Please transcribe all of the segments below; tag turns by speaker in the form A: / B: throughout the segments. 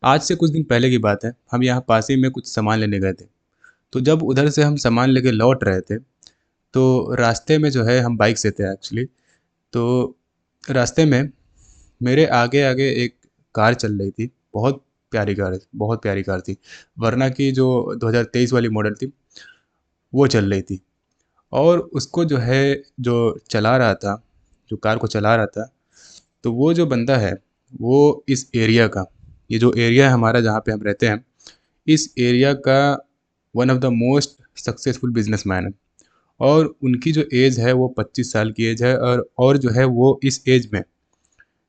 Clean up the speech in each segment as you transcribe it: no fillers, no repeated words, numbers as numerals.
A: आज से कुछ दिन पहले की बात है, हम यहाँ पास ही में कुछ सामान लेने गए थे। तो जब उधर से हम सामान लेके लौट रहे थे, तो रास्ते में जो है हम बाइक से थे एक्चुअली। तो रास्ते में मेरे आगे-आगे एक कार चल रही थी, बहुत प्यारी कार थी। वरना की जो 2023 वाली मॉडल थी, वो चल रही थी। और उसको जो है, जो चला रहा था, जो कार को चला रहा था, तो वो जो बंदा है, वो इस एरिया का, ये जो एरिया है हमारा जहाँ पे हम रहते हैं, इस एरिया का one of the most successful businessman है। और उनकी जो एज है वो 25 साल की एज है, और जो है वो इस एज में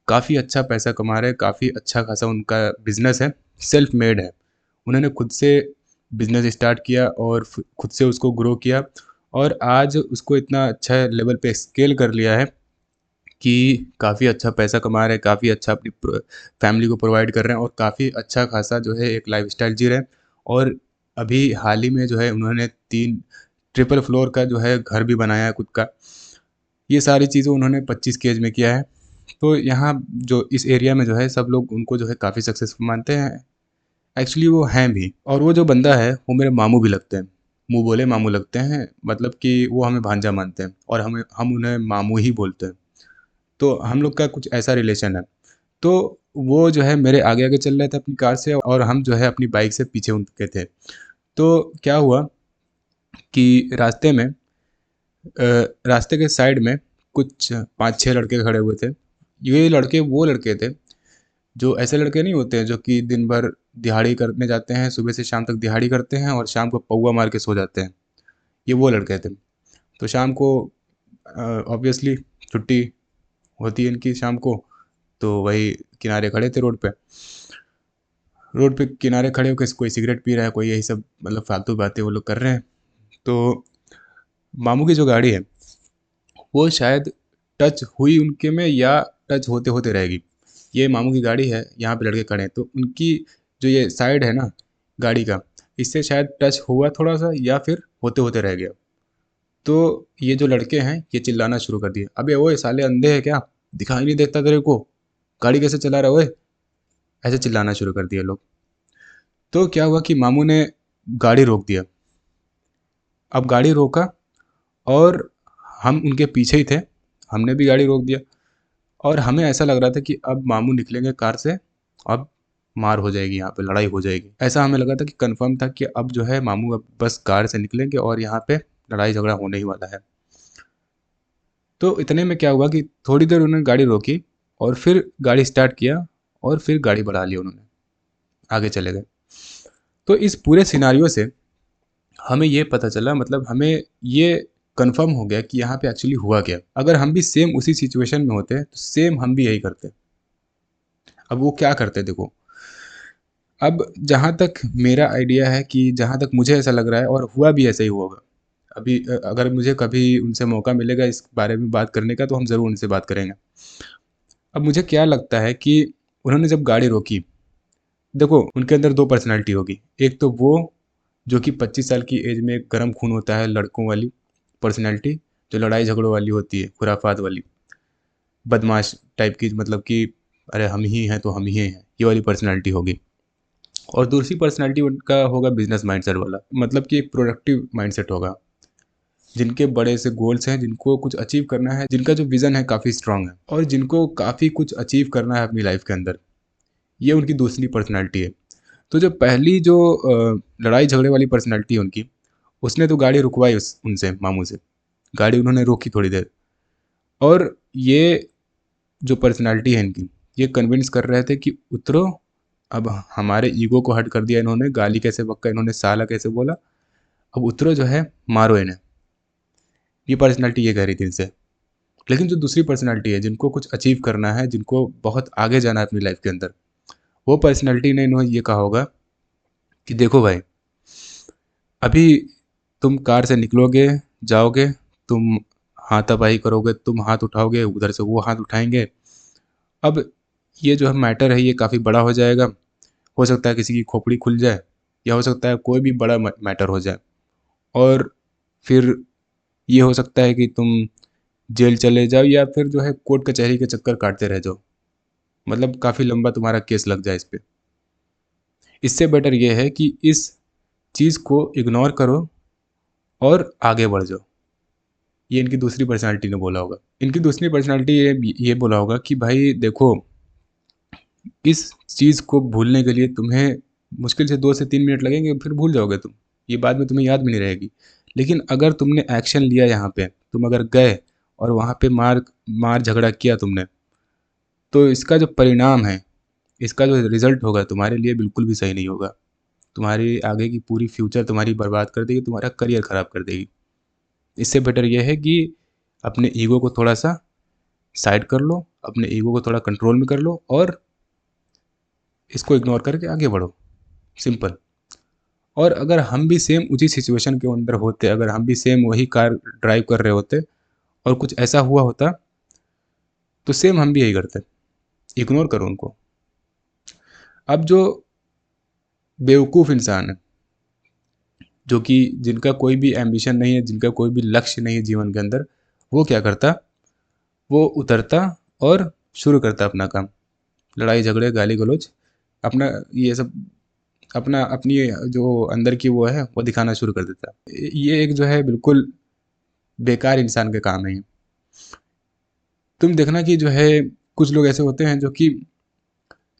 A: काफ़ी अच्छा पैसा कमा रहे हैं, काफ़ी अच्छा खासा उनका बिजनेस है, सेल्फ मेड है। उन्होंने खुद से बिजनेस स्टार्ट किया और खुद से उसको ग्रो किया, और आज उसको इतना अच्छा लेवल पे स्केल कर लिया है कि काफ़ी अच्छा पैसा कमा रहे हैं, काफ़ी अच्छा अपनी फैमिली को प्रोवाइड कर रहे हैं, और काफ़ी अच्छा खासा जो है एक लाइफस्टाइल जी रहे हैं। और अभी हाल ही में जो है उन्होंने 3 ट्रिपल फ्लोर का जो है घर भी बनाया है खुद का। ये सारी चीज़ें उन्होंने 25 की एज में किया है। तो यहाँ जो इस एरिया में जो है सब लोग उनको जो है काफ़ी सक्सेसफुल मानते हैं। एक्चुअली वो हैं भी, और वो जो बंदा है वो मेरे मामू भी लगते हैं। मुँह बोले मामू लगते हैं, मतलब कि वो हमें भांजा मानते हैं और हम उन्हें मामू ही बोलते हैं। तो हम लोग का कुछ ऐसा रिलेशन है। तो वो जो है मेरे आगे-आगे चल रहे थे अपनी कार से, और हम जो है अपनी बाइक से पीछे उनके थे। तो क्या हुआ कि रास्ते के साइड में कुछ 5-6 लड़के खड़े हुए थे। ये लड़के वो लड़के थे, जो ऐसे लड़के नहीं होते हैं जो कि दिन भर दिहाड़ी करने जाते हैं, सुबह से शाम तक दिहाड़ी करते हैं और शाम को पौआ मार के सो जाते हैं। ये वो लड़के थे। तो शाम को ऑब्वियसली छुट्टी होती है इनकी शाम को, तो वही किनारे खड़े थे रोड पे किनारे खड़े होके कोई सिगरेट पी रहा है, कोई यही सब मतलब फालतू बातें वो लोग कर रहे हैं। तो मामू की जो गाड़ी है, वो शायद टच हुई उनके में, या टच होते-होते रहेगी। ये मामू की गाड़ी है, यहाँ पे लड़के खड़े हैं, तो उनकी जो ये साइड है ना गाड़ी का, इससे शायद टच हुआ थोड़ा-सा, या फिर होते-होते रह गया। तो ये जो लड़के हैं, ये चिल्लाना शुरू कर दिए, "अबे ओए साले अंधे हैं क्या? दिखाई नहीं देता तेरे को? गाड़ी कैसे चला रहा है ओए?" ऐसे चिल्लाना शुरू कर दिया लोग। तो क्या हुआ कि मामू ने गाड़ी रोक दिया। अब गाड़ी रोका, और हम उनके पीछे ही थे, हमने भी गाड़ी रोक दिया, और हमें ऐसा लग रहा था कि अब मामू निकलेंगे कार से, अब मार हो जाएगी, यहाँ पे लड़ाई हो जाएगी। ऐसा हमें लगा था कि कन्फर्म था कि अब जो है मामू अब बस कार से निकलेंगे और यहाँ पे लड़ाई झगड़ा होने ही वाला है। तो इतने में क्या हुआ कि थोड़ी देर उन्होंने गाड़ी रोकी, और फिर गाड़ी स्टार्ट किया, और फिर गाड़ी बढ़ा ली उन्होंने, आगे चले गए। तो इस पूरे सिनारियो से हमें ये पता चला, मतलब हमें ये कंफर्म हो गया कि यहाँ पे एक्चुअली हुआ क्या। अगर हम भी सेम उसी सिचुएशन में होते तो सेम हम भी यही करते। अब वो क्या करते देखो। अब जहाँ तक मेरा आइडिया है, कि जहाँ तक मुझे ऐसा लग रहा है, और हुआ भी ऐसा ही होगा। अभी अगर मुझे कभी उनसे मौका मिलेगा इस बारे में बात करने का, तो हम ज़रूर उनसे बात करेंगे। अब मुझे क्या लगता है कि उन्होंने जब गाड़ी रोकी, देखो उनके अंदर 2 पर्सनैलिटी होगी। एक तो वो जो कि 25 साल की एज में गरम खून होता है, लड़कों वाली पर्सनैलिटी, जो लड़ाई झगड़ों वाली होती है, खुराफात वाली, बदमाश टाइप की, मतलब कि अरे हम ही हैं तो हम ही हैं, ये वाली पर्सनैलिटी होगी। और दूसरी पर्सनैलिटी उनका होगा बिजनेस माइंडसेट वाला, मतलब कि एक प्रोडक्टिव माइंडसेट होगा, जिनके बड़े से गोल्स हैं, जिनको कुछ अचीव करना है, जिनका जो विज़न है काफ़ी स्ट्रांग है, और जिनको काफ़ी कुछ अचीव करना है अपनी लाइफ के अंदर। ये उनकी दूसरी पर्सनैलिटी है। तो जो पहली जो लड़ाई झगड़े वाली पर्सनैलिटी है उनकी, उसने तो गाड़ी रुकवाई उनसे, मामू से। गाड़ी उन्होंने रोकी थोड़ी देर, और ये जो पर्सनैलिटी है इनकी, ये कन्विंस कर रहे थे कि उतरो। अब हमारे ईगो को हर्ट कर दिया इन्होंने, गाली कैसे बक्का इन्होंने, साला कैसे बोला, अब उतरो जो है, मारो इन्हें। ये पर्सनैलिटी ये कह रही थी इनसे। लेकिन जो दूसरी पर्सनैलिटी है, जिनको कुछ अचीव करना है, जिनको बहुत आगे जाना है अपनी लाइफ के अंदर, वो पर्सनैलिटी ने इन्होंने ये कहा होगा कि देखो भाई, अभी तुम कार से निकलोगे, जाओगे, तुम हाथापाई करोगे, तुम हाथ उठाओगे, उधर से वो हाथ उठाएंगे। अब ये जो है मैटर है, ये काफ़ी बड़ा हो जाएगा। हो सकता है किसी की खोपड़ी खुल जाए, या हो सकता है कोई भी बड़ा मैटर हो जाए, और फिर ये हो सकता है कि तुम जेल चले जाओ, या फिर जो है कोर्ट कचहरी के चक्कर काटते रह जाओ, मतलब काफ़ी लंबा तुम्हारा केस लग जाए इस पे। इससे बेटर ये है कि इस चीज़ को इग्नोर करो और आगे बढ़ जाओ। ये इनकी दूसरी पर्सनैलिटी ने बोला होगा। इनकी दूसरी पर्सनैलिटी ये बोला होगा कि भाई देखो, इस चीज़ को भूलने के लिए तुम्हें मुश्किल से 2 से 3 मिनट लगेंगे, फिर भूल जाओगे तुम। ये बाद में तुम्हें याद भी नहीं रहेगी। लेकिन अगर तुमने एक्शन लिया यहाँ पे, तुम अगर गए और वहाँ पे मार झगड़ा किया तुमने, तो इसका जो परिणाम है, इसका जो रिज़ल्ट होगा तुम्हारे लिए बिल्कुल भी सही नहीं होगा। तुम्हारी आगे की पूरी फ्यूचर तुम्हारी बर्बाद कर देगी, तुम्हारा करियर ख़राब कर देगी। इससे बेटर ये है कि अपने ईगो को थोड़ा-सा साइड कर लो, अपने ईगो को थोड़ा कंट्रोल में कर लो और इसको इग्नोर करके आगे बढ़ो, सिंपल। और अगर हम भी सेम उसी सिचुएशन के अंदर होते, अगर हम भी सेम वही कार ड्राइव कर रहे होते और कुछ ऐसा हुआ होता, तो सेम हम भी यही करते, इग्नोर करो उनको। अब जो बेवकूफ़ इंसान है, जो कि जिनका कोई भी एम्बिशन नहीं है, जिनका कोई भी लक्ष्य नहीं है जीवन के अंदर, वो क्या करता, वो उतरता और शुरू करता अपना काम। लड़ाई झगड़े, गाली गलौज, अपना ये सब, अपना अपनी जो अंदर की वो है वो दिखाना शुरू कर देता है। ये एक जो है बिल्कुल बेकार इंसान के काम है ये। तुम देखना कि जो है कुछ लोग ऐसे होते हैं जो कि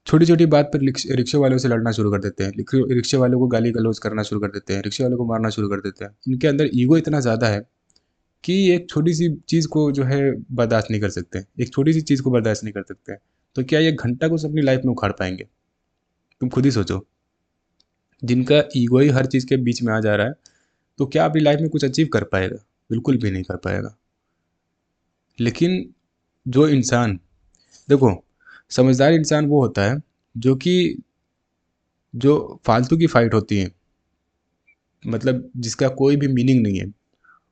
A: छोटी छोटी बात पर रिक्शे वालों से लड़ना शुरू कर देते हैं, रिक्शे वालों को गाली गलौज करना शुरू कर देते हैं, रिक्शे वालों को मारना शुरू कर देते हैं। इनके अंदर ईगो इतना ज़्यादा है कि एक छोटी सी चीज़ को जो है बर्दाश्त नहीं कर सकते, एक छोटी सी चीज़ को बर्दाश्त नहीं कर सकते। तो क्या ये घंटा कुछ अपनी लाइफ में उखाड़ पाएंगे? तुम खुद ही सोचो। जिनका ईगो ही हर चीज़ के बीच में आ जा रहा है, तो क्या अपनी लाइफ में कुछ अचीव कर पाएगा? बिल्कुल भी नहीं कर पाएगा। लेकिन जो इंसान, देखो, समझदार इंसान वो होता है जो कि जो फालतू की फाइट होती है, मतलब जिसका कोई भी मीनिंग नहीं है,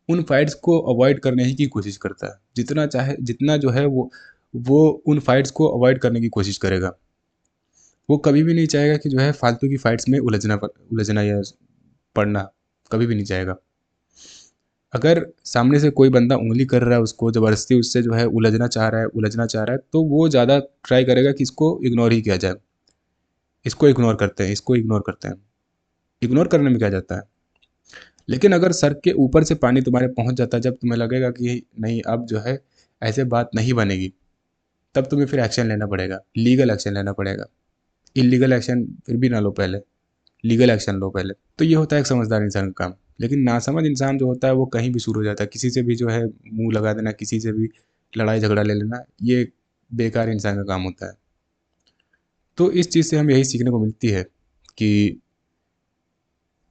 A: उन फाइट्स को अवॉइड करने ही की कोशिश करता है। जितना चाहे, जितना जो है वो उन फाइट्स को अवॉइड करने की कोशिश करेगा। वो कभी भी नहीं चाहेगा कि जो है फालतू की फाइट्स में उलझना या पड़ना, कभी भी नहीं चाहेगा। अगर सामने से कोई बंदा उँगली कर रहा है, उसको ज़बरदस्ती उससे जो है उलझना चाह रहा है, तो वो ज़्यादा ट्राई करेगा कि इसको इग्नोर ही किया जाए। इसको इग्नोर करते हैं, इसको इग्नोर करते हैं। इग्नोर करने में क्या जाता है? लेकिन अगर सर के ऊपर से पानी तुम्हारे पहुँच जाता है, जब तुम्हें लगेगा कि नहीं अब जो है ऐसे बात नहीं बनेगी, तब तुम्हें फिर एक्शन लेना पड़ेगा, लीगल एक्शन लेना पड़ेगा। इल्लीगल एक्शन फिर भी ना लो पहले, लीगल एक्शन लो पहले। तो ये होता है एक समझदार इंसान का काम। लेकिन नासमझ इंसान जो होता है वो कहीं भी शुरू हो जाता है, किसी से भी जो है मुँह लगा देना, किसी से भी लड़ाई झगड़ा ले लेना, ये बेकार इंसान का काम होता है। तो इस चीज़ से हमें यही सीखने को मिलती है कि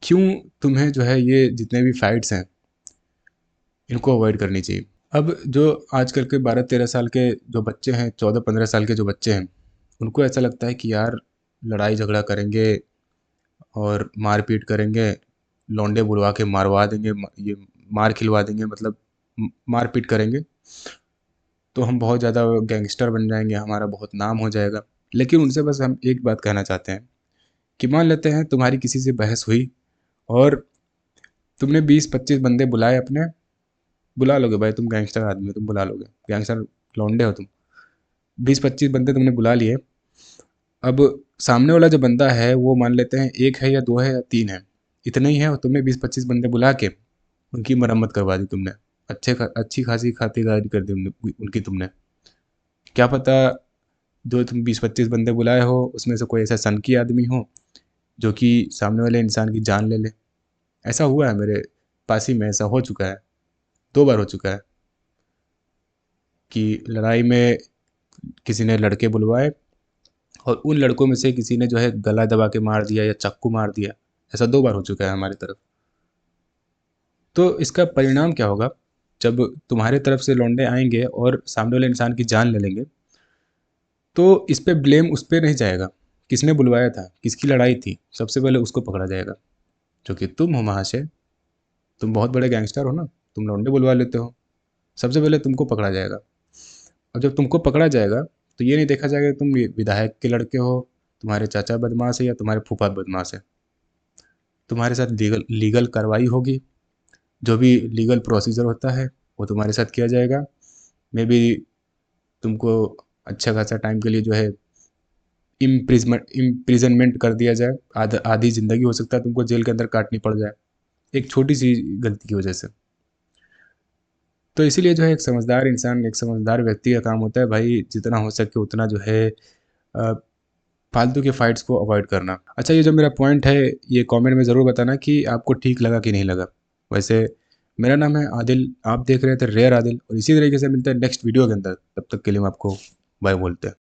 A: क्यों तुम्हें जो है ये जितने भी फाइट्स हैं, इनको अवॉइड करनी चाहिए। अब जो आजकल के 12-13 साल के जो बच्चे हैं, 14-15 साल के जो बच्चे हैं, उनको ऐसा लगता है कि यार लड़ाई झगड़ा करेंगे और मारपीट करेंगे, लौंडे बुलवा के मारवा देंगे, ये मार खिलवा देंगे, मतलब मारपीट करेंगे, तो हम बहुत ज़्यादा गैंगस्टर बन जाएंगे, हमारा बहुत नाम हो जाएगा। लेकिन उनसे बस हम एक बात कहना चाहते हैं कि मान लेते हैं तुम्हारी किसी से बहस हुई और तुमने 20-25 बंदे बुलाए अपने, बुला लोगे भाई, तुम गैंगस्टर आदमी हो, तुम बुला लोगे, गैंगस्टर लौंडे हो तुम। 20-25 बंदे तुमने बुला लिए। अब सामने वाला जो बंदा है वो मान लेते हैं 1 है या 2 है या 3 है, इतने ही है, और तुमने 20-25 बंदे बुला के उनकी मरम्मत करवा दी तुमने, अच्छी खासी खातिरदारी कर दी उनकी तुमने। क्या पता जो तुम 20-25 बंदे बुलाए हो उसमें से कोई ऐसा सनकी आदमी हो जो कि सामने वाले इंसान की जान ले ले। ऐसा हुआ है मेरे पास ही में, ऐसा हो चुका है, 2 बार हो चुका है कि लड़ाई में किसी ने लड़के बुलवाए और उन लड़कों में से किसी ने जो है गला दबा के मार दिया या चाकू मार दिया। ऐसा 2 बार हो चुका है हमारी तरफ। तो इसका परिणाम क्या होगा? जब तुम्हारे तरफ से लौंडे आएंगे और सामने वाले इंसान की जान ले लेंगे, तो इस पे ब्लेम उस पे नहीं जाएगा, किसने बुलवाया था, किसकी लड़ाई थी, सबसे पहले उसको पकड़ा जाएगा। जो कि तुम हो महाशय, तुम बहुत बड़े गैंगस्टर हो ना, तुम लौंडे बुलवा लेते हो, सबसे पहले तुमको पकड़ा जाएगा। और जब तुमको पकड़ा जाएगा तो ये नहीं देखा जाएगा कि तुम विधायक के लड़के हो, तुम्हारे चाचा बदमाश है या तुम्हारे फूफा बदमाश है। तुम्हारे साथ लीगल कार्रवाई होगी, जो भी लीगल प्रोसीजर होता है वो तुम्हारे साथ किया जाएगा। मे बी तुमको अच्छा खासा टाइम के लिए जो है इम्प्रिजनमेंट कर दिया जाए, आधी ज़िंदगी हो सकता है तुमको जेल के अंदर काटनी पड़ जाए, एक छोटी सी गलती की वजह से। तो इसीलिए जो है एक समझदार इंसान, एक समझदार व्यक्ति का काम होता है भाई जितना हो सके उतना जो है फालतू के फाइट्स को अवॉइड करना। अच्छा, ये जो मेरा पॉइंट है ये कमेंट में ज़रूर बताना कि आपको ठीक लगा कि नहीं लगा। वैसे मेरा नाम है आदिल, आप देख रहे थे रेयर आदिल, और इसी तरीके से मिलते हैं नेक्स्ट वीडियो के अंदर। तब तक के लिए हम आपको बाय बोलते हैं।